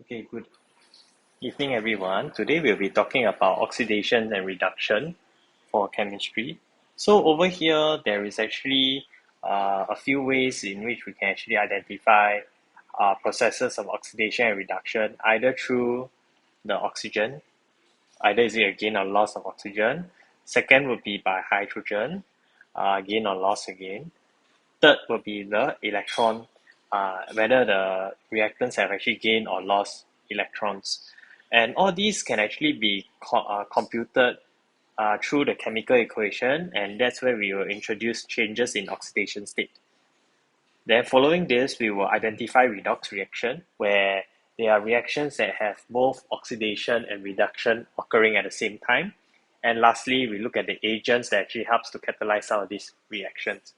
Okay, good evening, everyone. Today we'll be talking about oxidation and reduction for chemistry. So over here, there is actually a few ways in which we can actually identify processes of oxidation and reduction, either through the oxygen, either is it a gain or loss of oxygen. Second would be by hydrogen, gain or loss again. Third would be the electron, whether the reactants have actually gained or lost electrons. And all these can actually be computed through the chemical equation, and that's where we will introduce changes in oxidation state. Then following this, we will identify redox reaction, where there are reactions that have both oxidation and reduction occurring at the same time. And lastly, we look at the agents that actually helps to catalyze some of these reactions.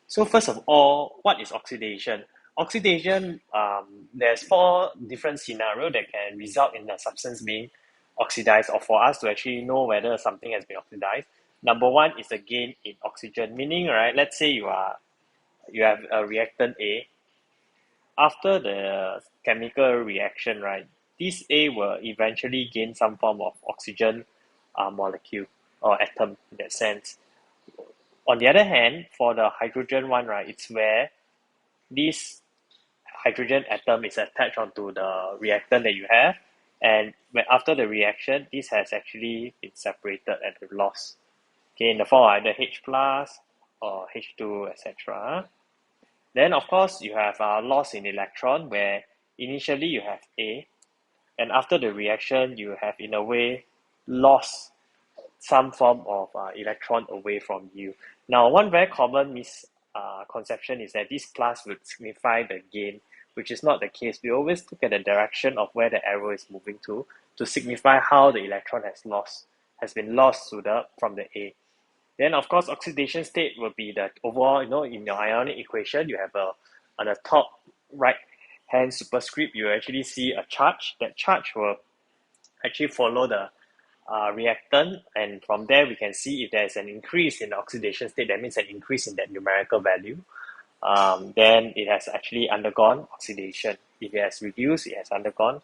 So first of all, what is oxidation? Oxidation, there's four different scenarios that can result in the substance being oxidized, or for us to actually know whether something has been oxidized. Number one is a gain in oxygen, meaning, right, let's say you have a reactant A. After the chemical reaction, right, this A will eventually gain some form of oxygen molecule or atom in that sense. On the other hand, for the hydrogen one, right, it's where this hydrogen atom is attached onto the reactant that you have, and after the reaction, this has actually been separated and lost, okay, in the form of either H plus or H2, etc. Then, of course, you have loss in electron, where initially you have A, and after the reaction, you have, in a way, lost some form of electron away from you. Now, one very common misconception is that this plus would signify the gain, which is not the case. We always look at the direction of where the arrow is moving to signify how the electron has been lost from the A. Then, of course, oxidation state will be the overall, in your ionic equation, you have on the top right hand superscript, you actually see a charge. That charge will actually follow the reactant, and from there we can see if there is an increase in the oxidation state, that means an increase in that numerical value, then it has actually undergone oxidation. If it has reduced, it has undergone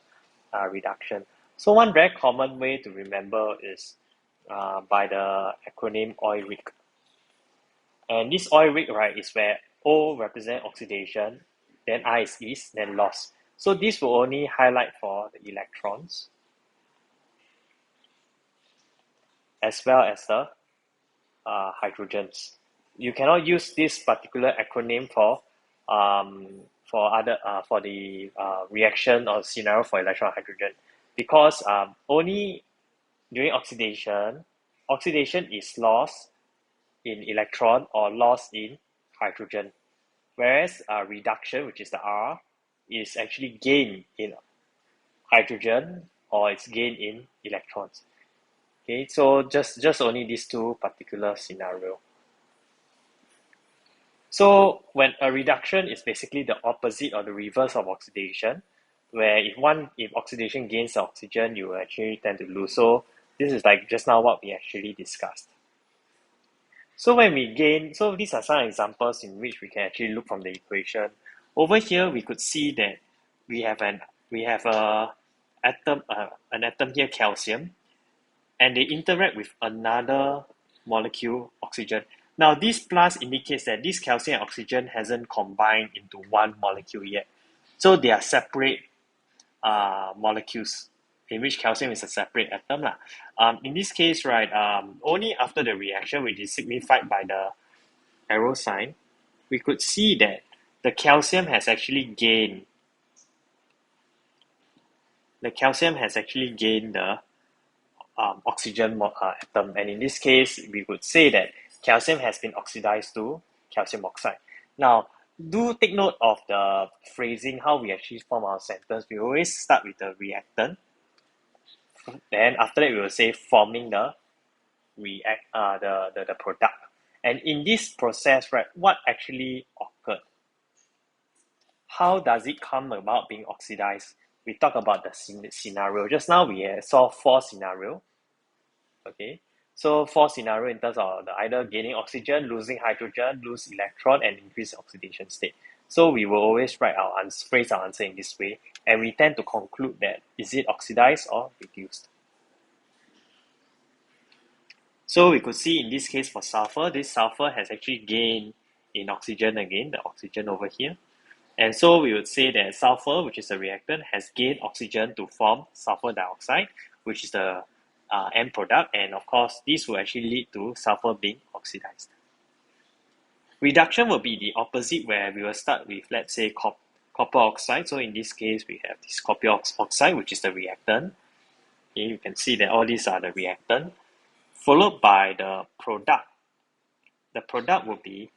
reduction. So one very common way to remember is by the acronym OIRIC. And this OIRIC, right, is where O represent oxidation, then I is then loss. So this will only highlight for the electrons as well as the hydrogens. You cannot use this particular acronym for the reaction or scenario for electron hydrogen, because only during oxidation is lost in electron or lost in hydrogen, whereas reduction, which is the R, is actually gain in hydrogen or it's gain in electrons. Okay, so just only these two particular scenario. So when a reduction is basically the opposite or the reverse of oxidation, where if oxidation gains oxygen, you will actually tend to lose. So this is like just now what we actually discussed. So these are some examples in which we can actually look from the equation. Over here, we could see that we have an atom here, calcium, and they interact with another molecule, oxygen. Now, this plus indicates that this calcium and oxygen hasn't combined into one molecule yet. So they are separate molecules, in which calcium is a separate atom. In this case, right, only after the reaction, which is signified by the arrow sign, we could see that the calcium has actually gained the oxygen atom, and in this case we would say that calcium has been oxidized to calcium oxide. Now, do take note of the phrasing, how we actually form our sentence. We always start with the reactant, then after that we will say forming the product. And in this process, right, what actually occurred? How does it come about being oxidized? We talk about the scenario. Just now we saw four scenario. Okay, so four scenario in terms of either gaining oxygen, losing hydrogen, lose electron, and increase oxidation state. So we will always phrase our answer in this way, and we tend to conclude that is it oxidized or reduced. So we could see in this case for sulfur, this sulfur has actually gained in oxygen again, the oxygen over here. And so we would say that sulfur, which is a reactant, has gained oxygen to form sulfur dioxide, which is the end product. And of course, this will actually lead to sulfur being oxidized. Reduction will be the opposite, where we will start with, let's say, copper oxide. So in this case, we have this copper oxide, which is the reactant. Okay, you can see that all these are the reactant, followed by the product. The product will be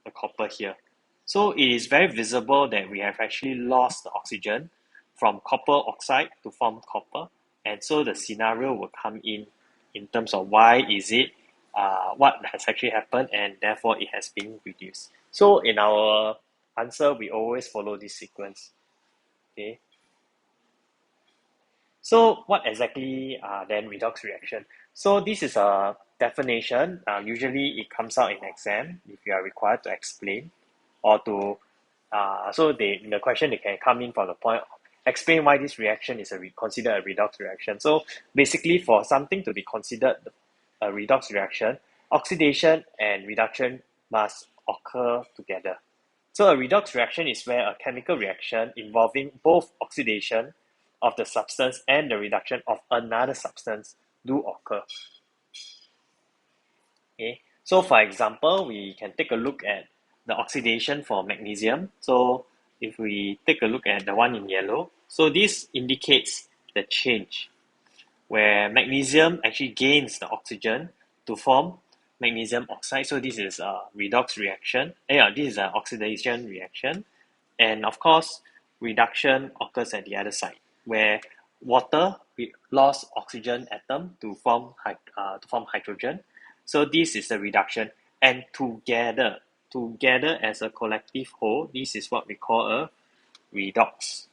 the copper here. So it is very visible that we have actually lost the oxygen from copper oxide to form copper. And so the scenario will come in terms of why is it, what has actually happened, and therefore it has been reduced. So in our answer, we always follow this sequence. Okay. So what exactly then redox reaction? So this is a definition. Usually it comes out in exam if you are required to explain or to in the question they can come in from the point of explain why this reaction is considered a redox reaction. So basically, for something to be considered a redox reaction, oxidation and reduction must occur together. So a redox reaction is where a chemical reaction involving both oxidation of the substance and the reduction of another substance do occur. Okay, so for example, we can take a look at the oxidation for magnesium. So if we take a look at the one in yellow, so this indicates the change where magnesium actually gains the oxygen to form magnesium oxide. So this is a redox reaction. This is an oxidation reaction. And of course, reduction occurs at the other side, where water lost oxygen atom to form hydrogen. So this is a reduction, and together as a collective whole, this is what we call a redox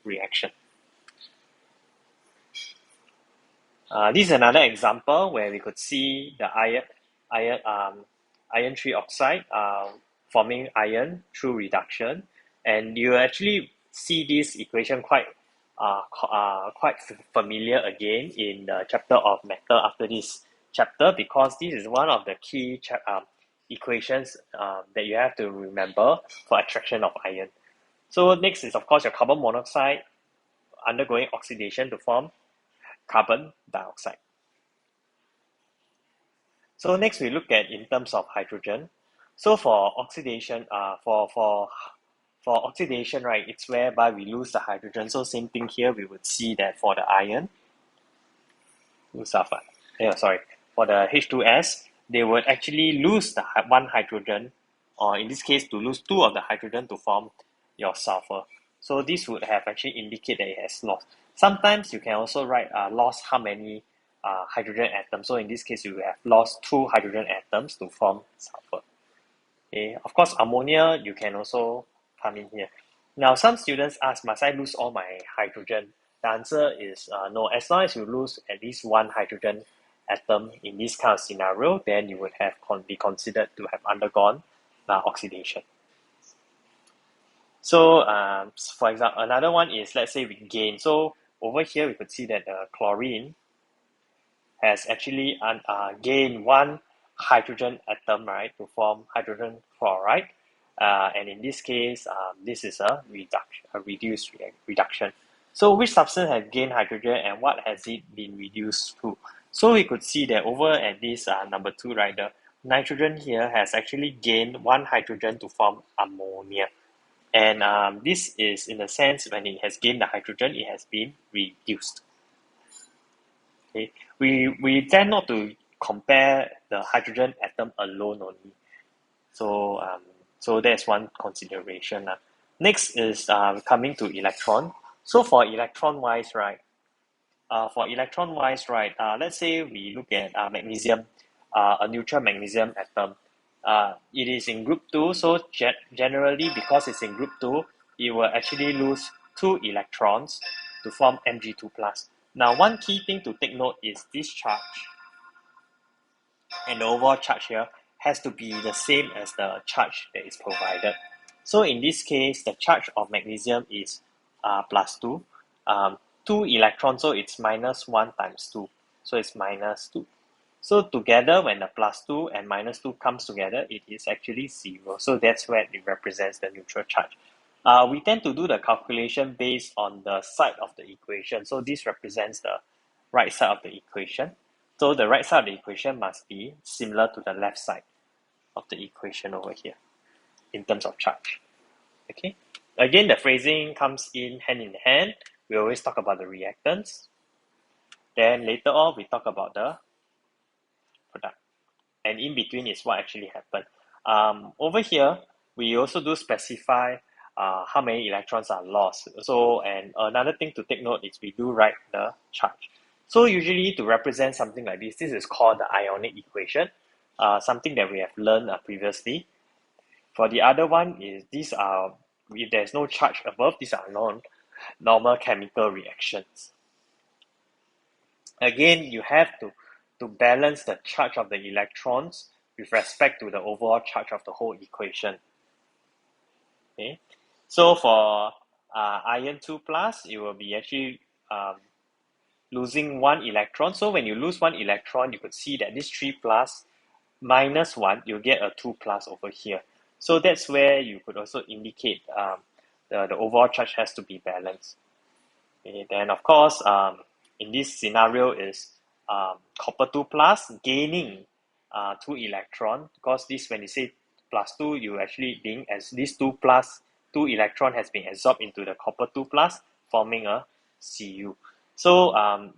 reaction. This is another example where we could see the iron trioxide forming iron through reduction, and you actually see this equation quite familiar again in the chapter of metal after this chapter, because this is one of the key equations that you have to remember for extraction of iron. So next is of course your carbon monoxide undergoing oxidation to form carbon dioxide. So next we look at in terms of hydrogen. So for oxidation, for oxidation, right, it's whereby we lose the hydrogen. So same thing here, we would see that for the iron, for the H2S, they would actually lose the one hydrogen, or in this case, to lose two of the hydrogen to form your sulfur. So this would have actually indicate that it has lost. Sometimes you can also write lost how many hydrogen atoms. So in this case, you have lost two hydrogen atoms to form sulfur. Okay. Of course, ammonia, you can also come in here. Now, some students ask, must I lose all my hydrogen? The answer is no. As long as you lose at least one hydrogen atom in this kind of scenario, then you would have be considered to have undergone oxidation. So, for example, another one is, let's say we gain. So over here, we could see that the chlorine has actually gained one hydrogen atom, right, to form hydrogen chloride. And in this case, this is a reduced reduction. So which substance has gained hydrogen and what has it been reduced to? So we could see that over at this number 2, right, the nitrogen here has actually gained one hydrogen to form ammonia. And this is in the sense when it has gained the hydrogen, it has been reduced. Okay, we tend not to compare the hydrogen atom alone only. So so that's one consideration. Next is coming to electron. So for electron wise, right? Let's say we look at magnesium, a neutral magnesium atom. It is in group 2, so generally because it's in group 2, it will actually lose 2 electrons to form Mg2+. Now, one key thing to take note is this charge and the overall charge here has to be the same as the charge that is provided. So in this case, the charge of magnesium is plus 2. 2 electrons, so it's minus 1 times 2. So it's minus 2. So together, when the plus 2 and minus 2 comes together, it is actually 0. So that's where it represents the neutral charge. We tend to do the calculation based on the side of the equation. So this represents the right side of the equation. So the right side of the equation must be similar to the left side of the equation over here in terms of charge. Okay. Again, the phrasing comes in hand. We always talk about the reactants. Then later on, we talk about the product. And in between is what actually happened. Over here, we also do specify how many electrons are lost. So, and another thing to take note is we do write the charge. So usually to represent something like this is called the Ionic Equation, something that we have learned previously. For the other one is these are, if there's no charge above, these are normal chemical reactions. Again, you have to balance the charge of the electrons with respect to the overall charge of the whole equation. Okay, so for iron 2 plus, it will be actually losing 1 electron. So when you lose 1 electron, you could see that this 3 plus minus 1, you'll get a 2 plus over here. So that's where you could also indicate the overall charge has to be balanced. Okay, then of course, in this scenario is copper 2 plus gaining 2 electron, because this, when you say plus 2, you actually being as this 2 plus 2 electron has been absorbed into the copper 2 plus, forming a Cu. So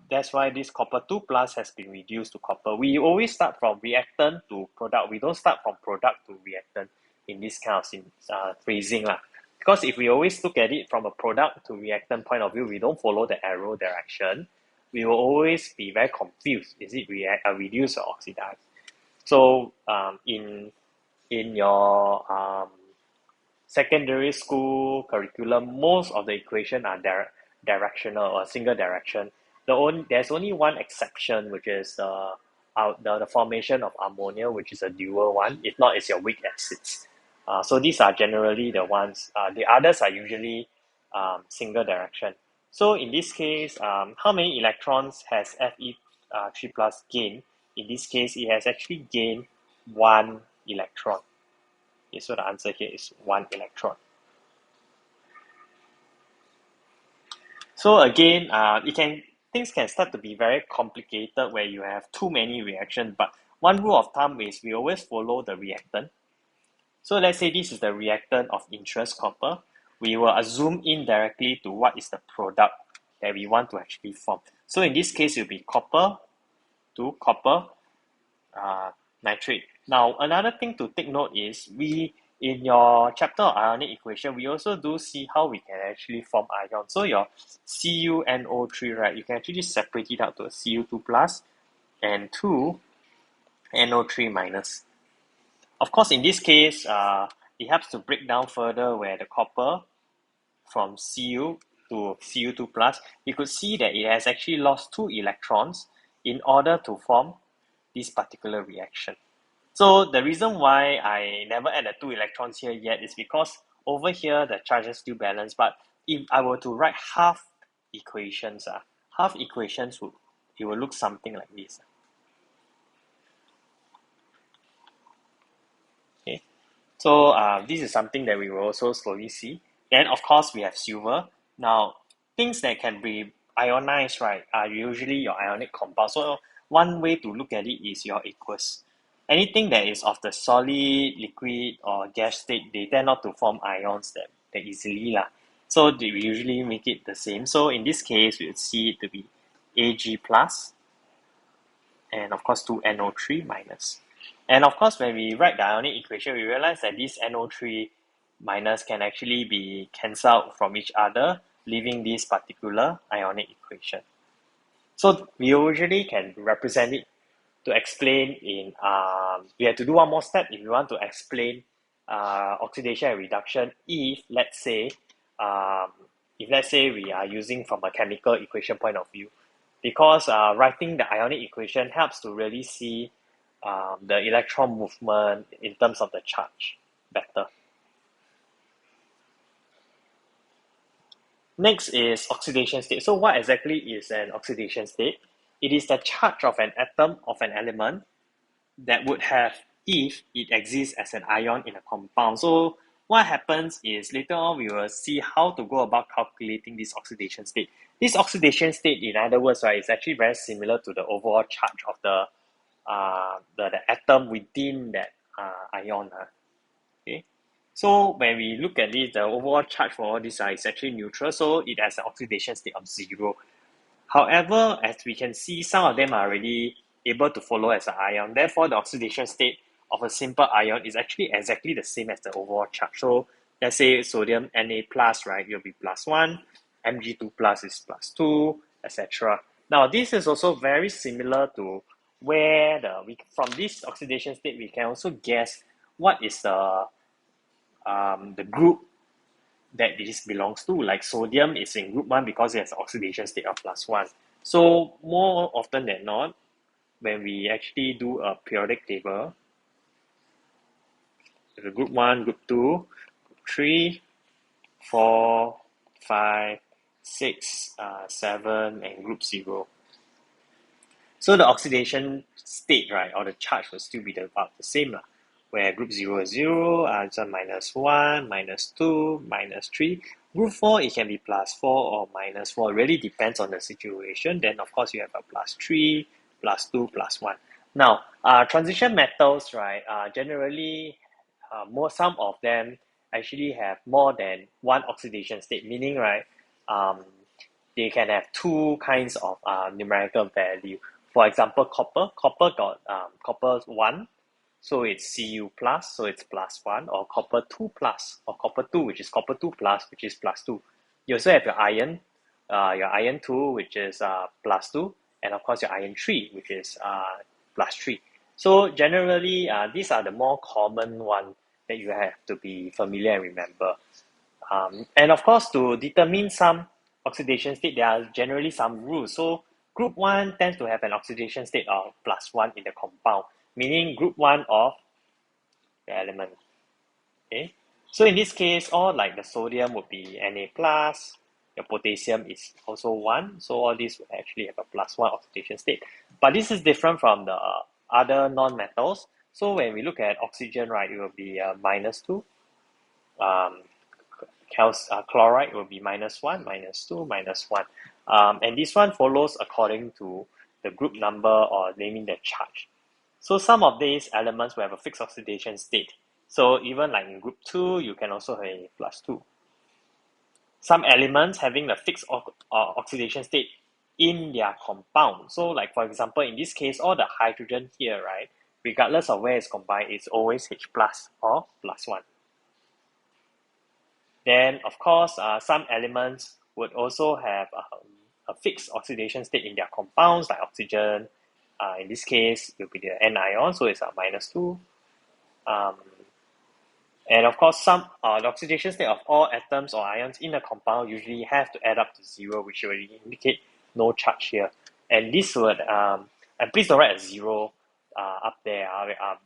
that's why this copper 2 plus has been reduced to copper. We always start from reactant to product. We don't start from product to reactant in this kind of phrasing lah. Because if we always look at it from a product to reactant point of view, we don't follow the arrow direction, we will always be very confused. Is it reduce or oxidize? So in your secondary school curriculum, most of the equation are directional or single direction. There's only one exception, which is the formation of ammonia, which is a dual one. If not, it's your weak acids. So these are generally the ones. The others are usually single direction. So in this case, how many electrons has Fe3 plus gained? In this case, it has actually gained 1 electron. Okay, so the answer here is 1 electron. So again, things can start to be very complicated where you have too many reactions. But one rule of thumb is we always follow the reactant. So let's say this is the reactant of interest, copper. We will assume indirectly to what is the product that we want to actually form. So in this case, it will be copper to copper nitrate. Now, another thing to take note is in your chapter of Ionic Equation, we also do see how we can actually form ions. So your CuNO3, right, you can actually separate it out to a Cu2 plus and 2 NO3 minus. Of course, in this case, it helps to break down further where the copper from Cu to Cu2 plus, you could see that it has actually lost 2 electrons in order to form this particular reaction. So the reason why I never add the 2 electrons here yet is because over here the charges still balance. But if I were to write half equations, it will look something like this. Okay, so this is something that we will also slowly see. Then of course we have silver. Now things that can be ionized, right, are usually your ionic compound. So one way to look at it is your aqueous. Anything that is of the solid, liquid, or gas state, they tend not to form ions that easily lah. So they usually make it the same. So in this case, we would see it to be Ag plus, and of course 2NO3 minus. And of course, when we write the Ionic equation, we realize that this NO3 minus can actually be cancelled from each other, leaving this particular Ionic equation. So we usually can represent it to explain in, we have to do one more step if we want to explain oxidation and reduction if let's say we are using from a chemical equation point of view, because writing the Ionic equation helps to really see the electron movement in terms of the charge better. Next is oxidation state. So what exactly is an oxidation state? It is the charge of an atom of an element that would have if it exists as an ion in a compound. So what happens is later on we will see how to go about calculating this oxidation state. This oxidation state, in other words, right, is actually very similar to the overall charge of the atom within that ion. Okay. So when we look at it, the overall charge for all these is actually neutral, so it has an oxidation state of 0. However, as we can see, some of them are already able to follow as an ion. Therefore, the oxidation state of a simple ion is actually exactly the same as the overall charge. So let's say sodium Na plus, right, will be +1, Mg2 plus is +2, etc. Now, this is also very similar to where from this oxidation state, we can also guess what is the group that this belongs to. Like sodium is in group 1 because it has an oxidation state of +1. So more often than not, when we actually do a periodic table, the group 1, group 2, group 3, 4, 5, 6, 7, and group 0. So the oxidation state, right, or the charge will still be about the same, where group 0 is 0, it's a -1, -2, -3. Group 4, it can be +4 or -4. It really depends on the situation. Then, of course, you have a +3, +2, +1. Now, transition metals, right, generally, some of them actually have more than one oxidation state, meaning, right, they can have two kinds of numerical value. For example, copper got copper 1, so it's Cu plus, so it's +1, or copper 2 plus, or copper 2, which is copper 2 plus, which is +2. You also have your iron 2, which is +2, and of course your iron 3, which is +3. So generally, these are the more common ones that you have to be familiar and remember. And of course, to determine some oxidation state, there are generally some rules. So group 1 tends to have an oxidation state of +1 in the compound, meaning group 1 of the element. Okay, so in this case, all like the sodium would be Na plus, your potassium is also 1, so all these will actually have a +1 oxidation state. But this is different from the other non-metals. So when we look at oxygen, right, it will be -2. Um, Chloride will be -1, -2, -1. And this one follows according to the group number or naming the charge. So some of these elements will have a fixed oxidation state. So even like in group 2, you can also have a +2. Some elements having the fixed oxidation state in their compound. So like for example, in this case, all the hydrogen here, right, regardless of where it's combined, it's always H plus or +1. Then, of course, some elements would also have a fixed oxidation state in their compounds, like oxygen. In this case, it will be the anion, so it's a -2. Um, and of course, the oxidation state of all atoms or ions in a compound usually have to add up to 0, which will indicate no charge here. And this would, and please don't write a 0 up there.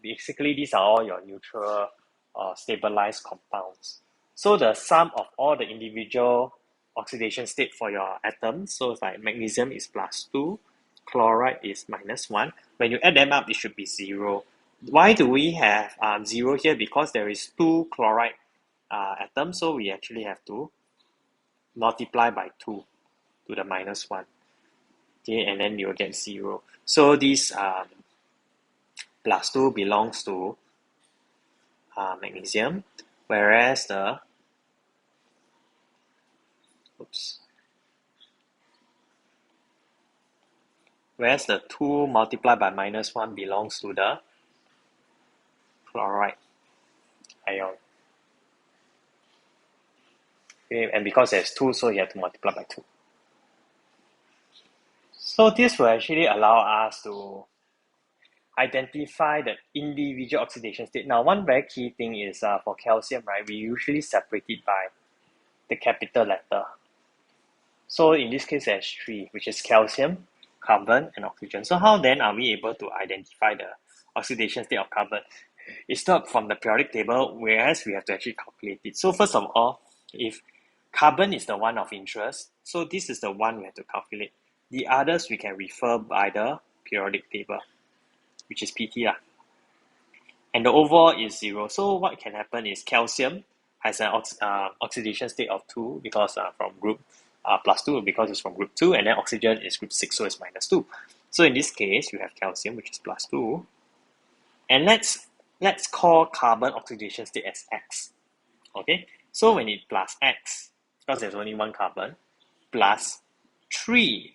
Basically, these are all your neutral or stabilized compounds. So the sum of all the individual oxidation state for your atoms, so it's like magnesium is +2, chloride is -1. When you add them up, it should be 0. Why do we have 0 here? Because there is 2 chloride atoms, so we actually have to multiply by 2 to the -1. Okay, and then you'll get 0. So this +2 belongs to magnesium, whereas the whereas the 2 multiplied by -1 belongs to the chloride ion. Okay, and because there's 2, so you have to multiply by 2. So this will actually allow us to identify the individual oxidation state. Now, one very key thing is for calcium, right, we usually separate it by the capital letter. So in this case, there's 3, which is calcium, carbon, and oxygen. So how then are we able to identify the oxidation state of carbon. It's not from the periodic table, whereas we have to actually calculate it. So first of all, if carbon is the one of interest, so this is the one we have to calculate. The others we can refer by the periodic table, which is PT lah. And the overall is 0. So what can happen is calcium has an oxidation state of 2 because from group plus 2 because it's from group 2, and then oxygen is group 6, so it's minus 2. So in this case, you have calcium, which is plus 2. And let's call carbon oxidation state as X. Okay, so when it plus X, because there's only one carbon, plus 3.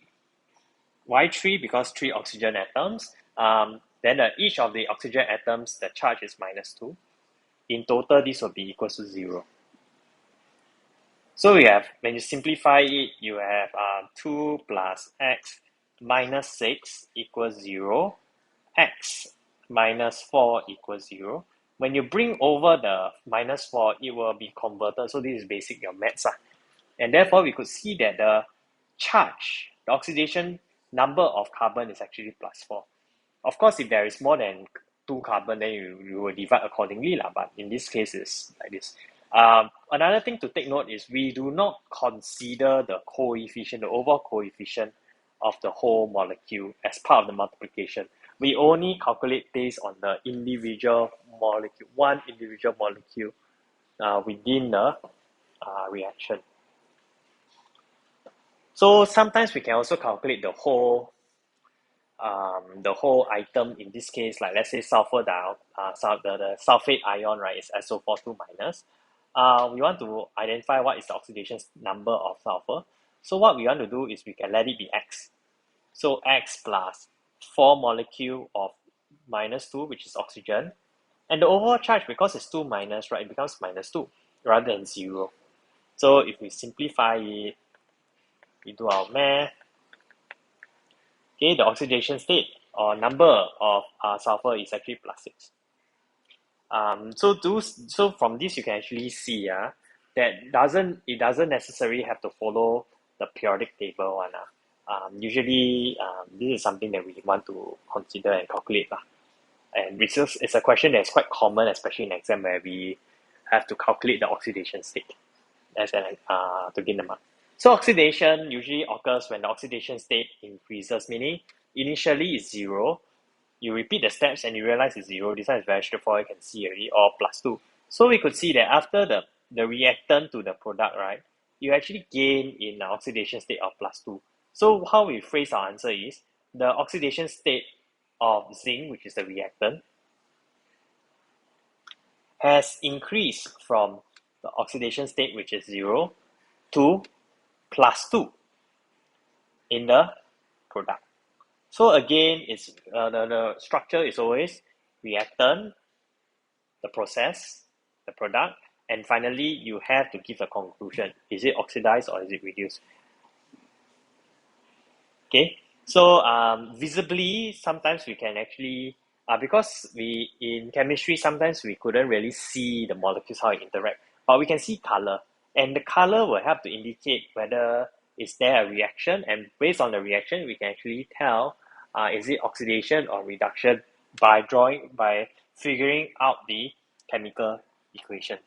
Why 3? Because 3 oxygen atoms. Then each of the oxygen atoms, the charge is minus 2. In total, this will be equal to 0. So we have, when you simplify it, you have 2 plus X minus 6 equals 0. X minus 4 equals 0. When you bring over the minus 4, it will be converted. So this is basic your maths. And therefore, we could see that the charge, the oxidation number of carbon is actually plus 4. Of course, if there is more than 2 carbon, then you will divide accordingly, but in this case, it's like this. Another thing to take note is we do not consider the coefficient, the overall coefficient of the whole molecule as part of the multiplication. We only calculate based on the individual molecule, one individual molecule within the reaction. So sometimes we can also calculate the whole item. In this case, like let's say sulfur the sulfate ion, right, is SO42 minus. We want to identify what is the oxidation number of sulfur. So what we want to do is we can let it be X. So X plus 4 molecule of minus 2, which is oxygen. And the overall charge, because it's 2 minus, right, it becomes minus 2 rather than 0. So if we simplify it, we do our math. Okay, the oxidation state or number of sulfur is actually plus 6. So from this you can actually see that it doesn't necessarily have to follow the periodic table one. Usually this is something that we want to consider and calculate. And it's a question that's quite common, especially in exam, where we have to calculate the oxidation state to gain the mark. So oxidation usually occurs when the oxidation state increases, meaning initially it's 0. You repeat the steps and you realize it's 0. This one is very straightforward, you can see already, or plus 2. So we could see that after the reactant to the product, right, you actually gain in the oxidation state of plus 2. So how we phrase our answer is, the oxidation state of zinc, which is the reactant, has increased from the oxidation state, which is 0, to plus 2 in the product. So again, it's the structure is always reactant, the process, the product, and finally you have to give a conclusion. Is it oxidized or is it reduced? Okay, so visibly, sometimes we can actually, because in chemistry, sometimes we couldn't really see the molecules, how it interact, but we can see color. And the color will help to indicate whether is there a reaction, and based on the reaction, we can actually tell is it oxidation or reduction by figuring out the chemical equation.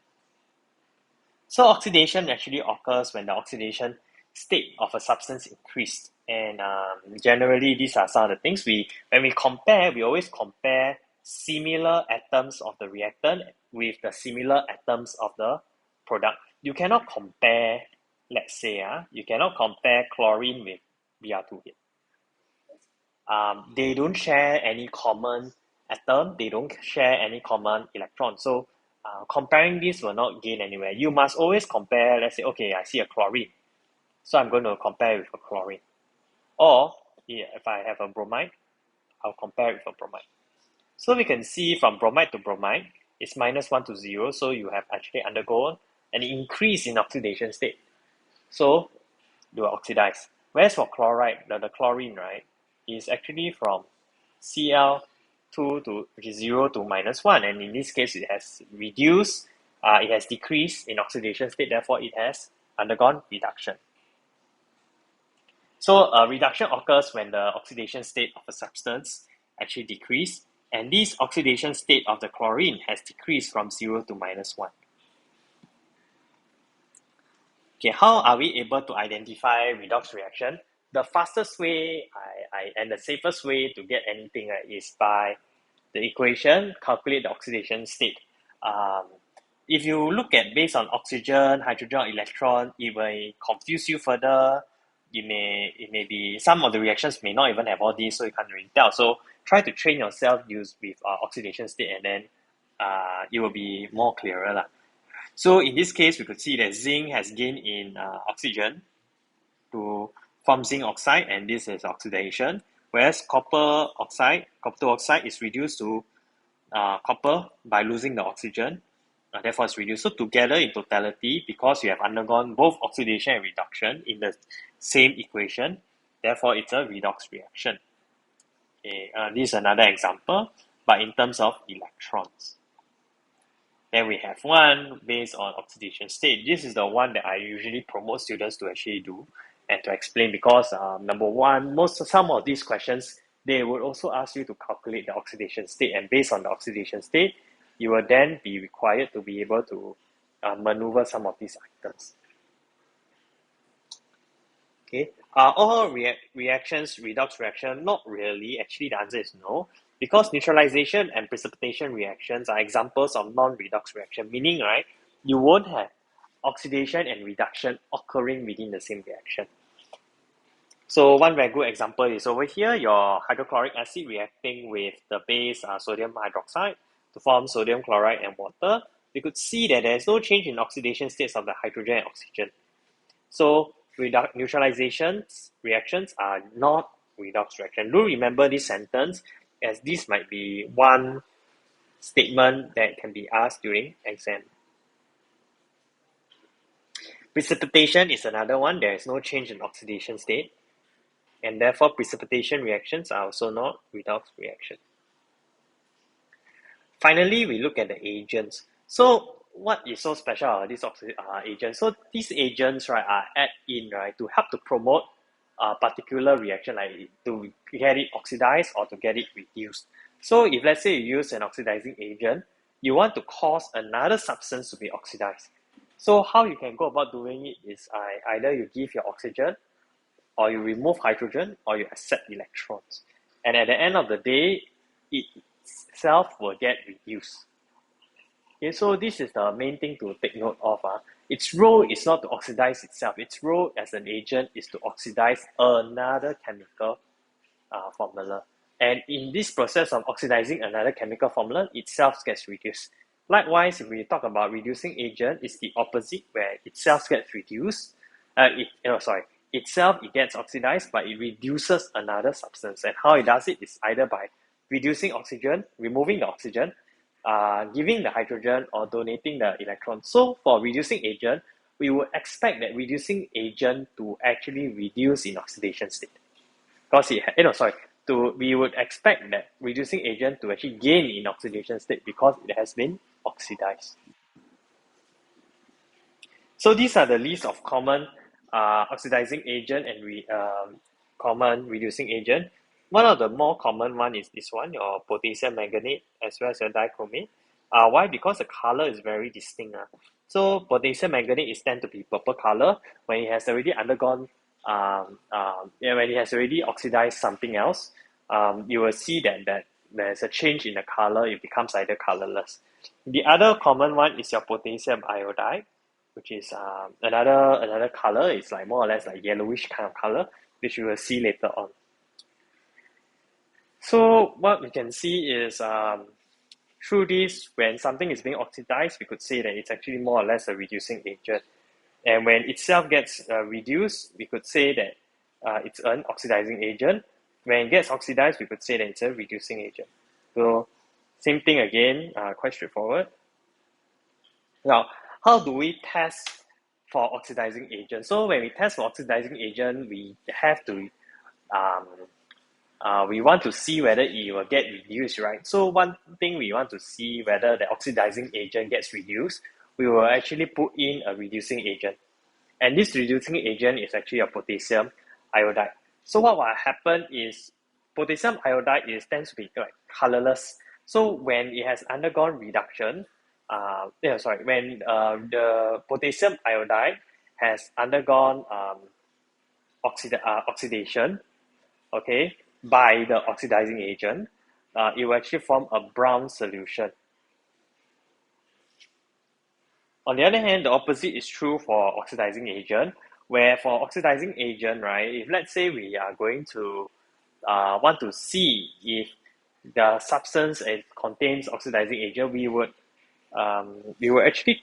So oxidation actually occurs when the oxidation state of a substance increased, and generally these are some of the things when we compare, we always compare similar atoms of the reactant with the similar atoms of the product. You cannot compare, let's say, you cannot compare chlorine with Br2 here. They don't share any common atom, they don't share any common electron. So comparing this will not gain anywhere. You must always compare, let's say, okay, I see a chlorine, so I'm going to compare with a chlorine. Or if I have a bromide, I'll compare with a bromide. So we can see from bromide to bromide, it's minus 1 to 0, so you have actually undergone an increase in oxidation state. So you will oxidize. Whereas for chloride, the chlorine, right, is actually from Cl2 which is 0 to minus 1, and in this case it has reduced, it has decreased in oxidation state, therefore it has undergone reduction. So reduction occurs when the oxidation state of a substance actually decreases, And this oxidation state of the chlorine has decreased from 0 to -1. Okay, how are we able to identify redox reaction? The fastest way and the safest way to get anything is by the equation, calculate the oxidation state. If you look at based on oxygen, hydrogen, or electron, it may confuse you further. It may be some of the reactions may not even have all these, so you can't really tell. So try to train yourself use with oxidation state, and then it will be more clearer lah. So in this case, we could see that zinc has gained in oxygen to form zinc oxide, and this is oxidation. Whereas copper oxide is reduced to copper by losing the oxygen, therefore it's reduced. So together in totality, because you have undergone both oxidation and reduction in the same equation, therefore it's a redox reaction. Okay, this is another example, but in terms of electrons. Then we have one based on oxidation state. This is the one that I usually promote students to actually do and to explain, because number one, some of these questions, they would also ask you to calculate the oxidation state, and based on the oxidation state, you will then be required to be able to maneuver some of these items. Okay, all reactions redox reaction? Not really. Actually, the answer is no, because neutralization and precipitation reactions are examples of non-redox reaction, meaning you won't have oxidation and reduction occurring within the same reaction. So one very good example is over here, your hydrochloric acid reacting with the base sodium hydroxide to form sodium chloride and water. We could see that there is no change in oxidation states of the hydrogen and oxygen. So neutralization reactions are not redox reaction. Do remember this sentence, as this might be one statement that can be asked during exam. Precipitation is another one. There is no change in oxidation state, and therefore precipitation reactions are also not redox reaction. Finally, we look at the agents. So what is so special about these agents? So these agents are add in to help to promote a particular reaction, like to get it oxidized or to get it reduced. So if let's say you use an oxidizing agent, you want to cause another substance to be oxidized. So how you can go about doing it is either you give your oxygen, or you remove hydrogen, or you accept electrons. And at the end of the day, it itself will get reduced. Okay, so this is the main thing to take note of. Its role is not to oxidize itself. Its role as an agent is to oxidize another chemical formula. And in this process of oxidizing another chemical formula, itself gets reduced. Likewise, if we talk about reducing agent, it's the opposite, where itself gets reduced. Itself it gets oxidized, but it reduces another substance. And how it does it is either by reducing oxygen, removing the oxygen, giving the hydrogen, or donating the electron. So for reducing agent, we would expect that reducing agent to actually reduce in oxidation state. Because we would expect that reducing agent to actually gain in oxidation state because it has been oxidized. So these are the list of common oxidizing agent and common reducing agent. One of the more common one is this one, your potassium manganate as well as your dichromate. Why? Because the color is very distinct. So potassium manganate is tend to be purple color when it has already undergone, when it has already oxidized something else. You will see that there's a change in the color. It becomes either colorless. The other common one is your potassium iodide, which is another color. It's like more or less like yellowish kind of color, which you will see later on. So what we can see is through this, when something is being oxidized, we could say that it's actually more or less a reducing agent. And when itself gets reduced, we could say that it's an oxidizing agent. When it gets oxidized, we could say that it's a reducing agent. So same thing again, quite straightforward. Now, how do we test for oxidizing agent? So when we test for oxidizing agent, we have to we want to see whether it will get reduced, right? So one thing we want to see whether the oxidizing agent gets reduced, we will actually put in a reducing agent. And this reducing agent is actually a potassium iodide. So what will happen is potassium iodide tends to be like colorless. So when it has undergone reduction, when the potassium iodide has undergone oxidation, okay, by the oxidizing agent, it will actually form a brown solution. On the other hand, the opposite is true for oxidizing agent, where for oxidizing agent, right, if let's say we are going to want to see if the substance it contains oxidizing agent, we will actually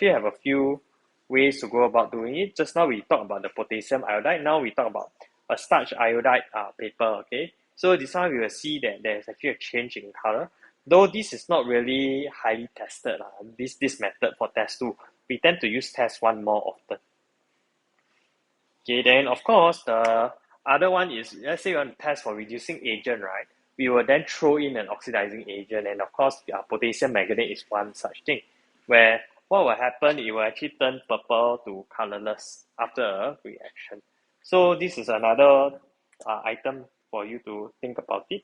have a few ways to go about doing it. Just now we talked about the potassium iodide. Now we talk about a starch iodide paper. Okay, so this one we will see that there is actually a change in color. Though this is not really highly tested, this method for test 2, we tend to use test 1 more often. Okay, then of course the other one is, let's say you want to test for reducing agent, right? We will then throw in an oxidizing agent, and of course potassium manganate is one such thing, where what will happen, it will actually turn purple to colorless after a reaction. So this is another item for you to think about it.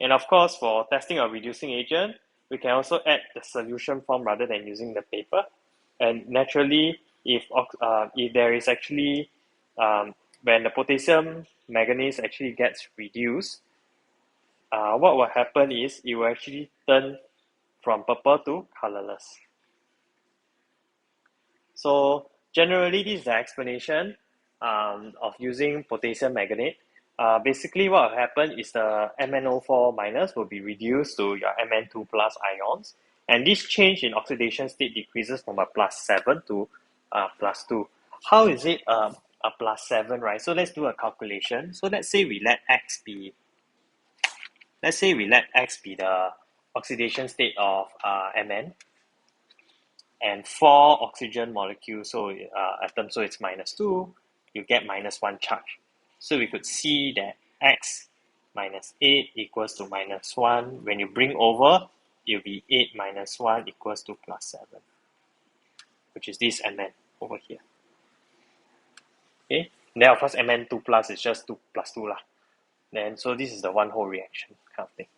And of course, for testing a reducing agent, we can also add the solution form rather than using the paper. And naturally, if there is actually, when the potassium manganese actually gets reduced, what will happen is it will actually turn from purple to colorless. So generally, this is the explanation of using potassium manganate. Basically, what will happen is the MnO4 minus will be reduced to your Mn2 plus ions, and this change in oxidation state decreases from a +7 to +2. How is it a +7, right? So let's do a calculation. So let's say we let x be the oxidation state of Mn, and 4 oxygen molecules, so atoms, so it's -2, you get -1 charge. So we could see that x minus 8 equals to -1. When you bring over, it'll be 8 minus 1 equals to +7, which is this Mn over here. Okay, then of course Mn2 plus is just 2 plus 2 lah. Then so this is the one whole reaction kind of thing.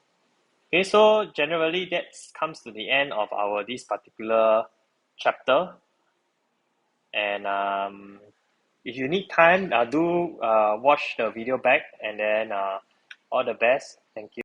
Okay, so generally that comes to the end of our this particular chapter. And if you need time, do watch the video back, and then all the best. Thank you.